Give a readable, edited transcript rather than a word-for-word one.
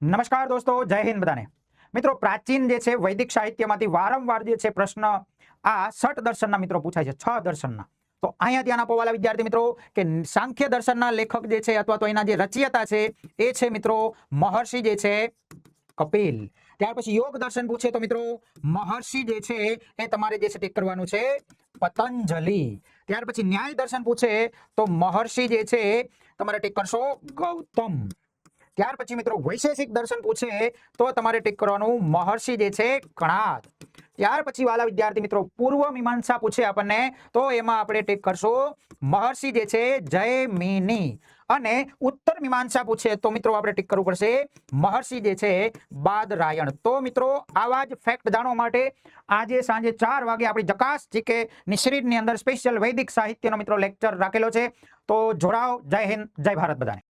નમસ્કાર દોસ્તો, જય હિન્દ બધાને। મિત્રો, પ્રાચીન જે છે વૈદિક સાહિત્યમાંથી વારંવાર જે છે પ્રશ્ન આ ષટ દર્શનના મિત્રો પૂછાય છે, 6 દર્શનના। તો અહીંયા ધ્યાન આપો વાલા વિદ્યાર્થી મિત્રો કે સાંખ્ય દર્શનના લેખક જે છે અથવા તો એના જે રચયિતા છે એ છે મિત્રો મહર્ષિ જે છે કપિલ। ત્યાર પછી યોગ દર્શન પૂછે તો મિત્રો મહર્ષિ જે છે એ તમારે જે છે ટીક કરવાનું છે પતંજલિ। ત્યાર પછી ન્યાય દર્શન પૂછે તો મહર્ષિ જે છે તમારે ટીક કરશો ગૌતમ। ત્યાર પછી મિત્રો વૈશેષિક દર્શન પૂછે તો તમારે ટીક કરવાનું મહર્ષિ જે છે કણાદ। ત્યાર પછી વાલા વિદ્યાર્થી મિત્રો પૂર્વ મીમાંસા પૂછે આપણને તો એમાં આપણે ટીક કરશું મહર્ષિ જે છે જયમિની। અને ઉત્તર મીમાંસા પૂછે તો મિત્રો આપણે ટીક કરવું પડશે મહર્ષિ જે છે બાદરાયણ। તો મિત્રો આવા જ ફેક્ટ જાણવા માટે આજે સાંજે 4 વાગે આપણી જકાસ જીકે નિશ્ચિતની અંદર સ્પેશિયલ વૈદિક સાહિત્યનો મિત્રો લેક્ચર રાખેલો છે। તો જોડાઓ। જય હિન્દ, જય ભારત બધાને।